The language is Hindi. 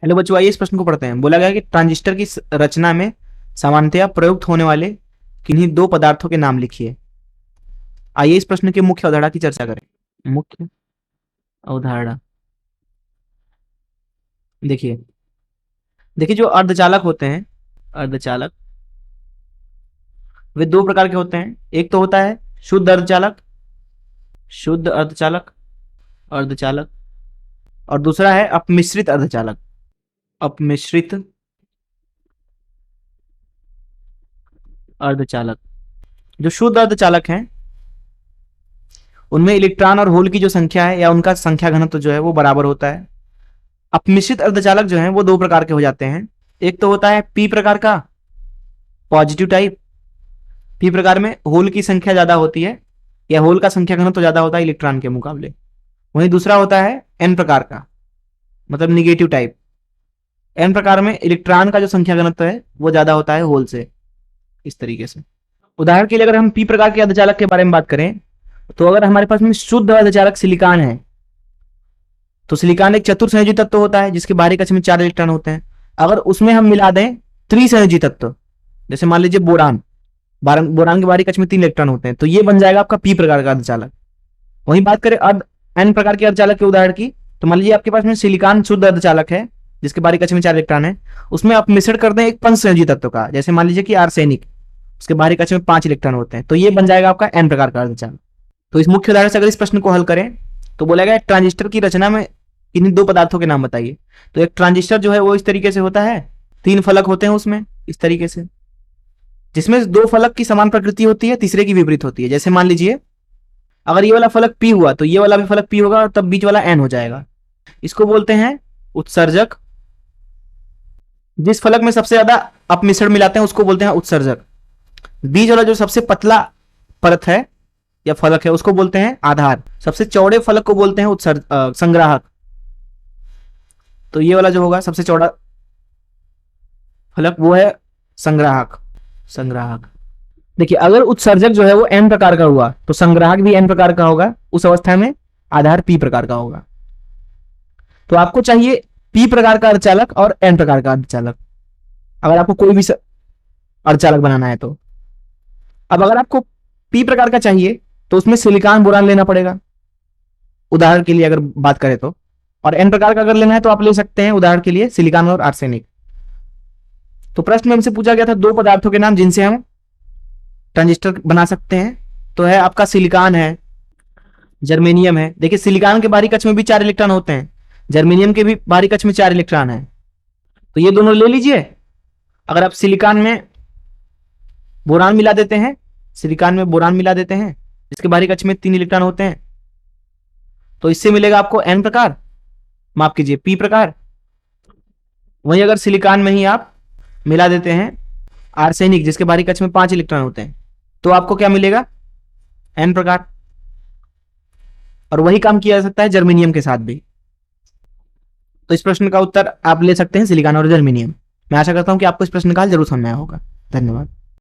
हेलो बच्चों, आइए इस प्रश्न को पढ़ते हैं। बोला गया कि ट्रांजिस्टर की रचना में सामान्यतया प्रयुक्त होने वाले किन्हीं दो पदार्थों के नाम लिखिए। आइए इस प्रश्न की मुख्य अवधारणा की चर्चा करें। मुख्य अवधारणा देखिए देखिए जो अर्धचालक होते हैं, अर्धचालक वे दो प्रकार के होते हैं। एक तो होता है शुद्ध अर्धचालक, शुद्ध अर्धचालक, अर्धचालक, और दूसरा है अपमिश्रित अर्धचालक, अपमिश्रित अर्धचालक। जो शुद्ध अर्धचालक हैं उनमें इलेक्ट्रॉन और होल की जो संख्या है या उनका संख्या घनत्व जो है वो बराबर होता है। अपमिश्रित अर्धचालक जो है वो दो प्रकार के हो जाते हैं। एक तो होता है पी प्रकार का, पॉजिटिव टाइप। पी प्रकार में होल की संख्या ज्यादा होती है या होल का संख्या घनत्व ज्यादा होता है इलेक्ट्रॉन के मुकाबले। वहीं दूसरा होता है एन प्रकार का, मतलब निगेटिव टाइप। एन प्रकार में इलेक्ट्रॉन का जो संख्या घनत्व है वो ज्यादा होता है होल से। इस तरीके से उदाहरण के लिए अगर हम पी प्रकार के अर्धचालक के बारे में बात करें तो अगर हमारे पास में शुद्ध अर्धचालक सिलिकॉन है तो सिलिकॉन एक चतुर्संयोजी तत्व होता है जिसके बाहरी कक्ष में 4 इलेक्ट्रॉन होते हैं। अगर उसमें हम मिला दें त्रिसंयोजी तत्व, जैसे मान लीजिए बोरान, बोरान के बाहरी कक्ष में 3 इलेक्ट्रॉन होते हैं, तो ये बन जाएगा आपका पी प्रकार का अर्धचालक। वहीं बात करें एन प्रकार के अर्धचालक के उदाहरण की, तो मान लीजिए आपके पास में सिलिकॉन शुद्ध अर्धचालक है जिसके बाहरी कक्ष में 4 इलेक्ट्रॉन है, उसमें आप मिश्रण कर दें एक पंचसंयोजी तत्व का, जैसे मान लीजिए कि आर्सेनिक, उसके बाहरी कक्ष में 5 इलेक्ट्रॉन होते हैं, तो ये बन जाएगा आपका एन प्रकार का अर्धचालक। तो इस मुख्य उदाहरण से अगर इस प्रश्न को हल करें तो बोला गया ट्रांजिस्टर की रचना में इन्हीं दो पदार्थों के नाम बताइए। तो एक ट्रांजिस्टर जो है वो इस तरीके से होता है, 3 फलक होते हैं उसमें इस तरीके से, जिसमें 2 फलक की समान प्रकृति होती है, तीसरे की विपरीत होती है। जैसे मान लीजिए अगर ये वाला फलक पी हुआ तो ये वाला भी फलक पी होगा और तब बीच वाला एन हो जाएगा। इसको बोलते हैं उत्सर्जक। जिस फलक में सबसे ज्यादा अपमिश्रण मिलाते हैं उसको बोलते हैं उत्सर्जक। बीच वाला जो सबसे पतला परत है या फलक है उसको बोलते हैं आधार। सबसे चौड़े फलक को बोलते हैं संग्राहक। तो ये वाला जो होगा सबसे चौड़ा फलक वो है संग्राहक। संग्राहक देखिए, अगर उत्सर्जक जो है वो एन प्रकार का हुआ तो संग्राहक भी एन प्रकार का होगा, उस अवस्था में आधार पी प्रकार का होगा। तो आपको चाहिए पी प्रकार का अर्धचालक और एन प्रकार का अर्धचालक, अगर आपको कोई भी अर्धचालक बनाना है तो। अब अगर आपको पी प्रकार का चाहिए तो उसमें सिलिकॉन बोरान लेना पड़ेगा, उदाहरण के लिए अगर बात करें तो। और एन प्रकार का अगर लेना है तो आप ले सकते हैं उदाहरण के लिए सिलिकॉन और आर्सेनिक। तो प्रश्न में हमसे पूछा गया था दो पदार्थों के नाम जिनसे हम ट्रांजिस्टर बना सकते हैं, तो है आपका सिलिकॉन है, जर्मेनियम है। देखिए सिलिकॉन के बाहरी कक्ष में भी 4 इलेक्ट्रॉन होते हैं, जर्मेनियम के भी बाहरी कक्ष में 4 इलेक्ट्रॉन है, तो ये दोनों ले लीजिए। अगर आप सिलिकॉन में बोरान मिला देते हैं, सिलिकॉन में बोरान मिला देते हैं जिसके बाहरी कक्ष में 3 इलेक्ट्रॉन होते हैं, तो इससे मिलेगा आपको एन प्रकार, माफ कीजिए पी प्रकार। वहीं अगर सिलिकॉन में ही आप मिला देते हैं आर्सेनिक जिसके बाहरी कक्ष में 5 इलेक्ट्रॉन होते हैं, तो आपको क्या मिलेगा, एन प्रकार। और वही काम किया जा सकता है जर्मेनियम के साथ भी। तो इस प्रश्न का उत्तर आप ले सकते हैं सिलिकॉन और जर्मेनियम। मैं आशा करता हूं कि आपको इस प्रश्न का हल जरूर समझ में आया होगा। धन्यवाद।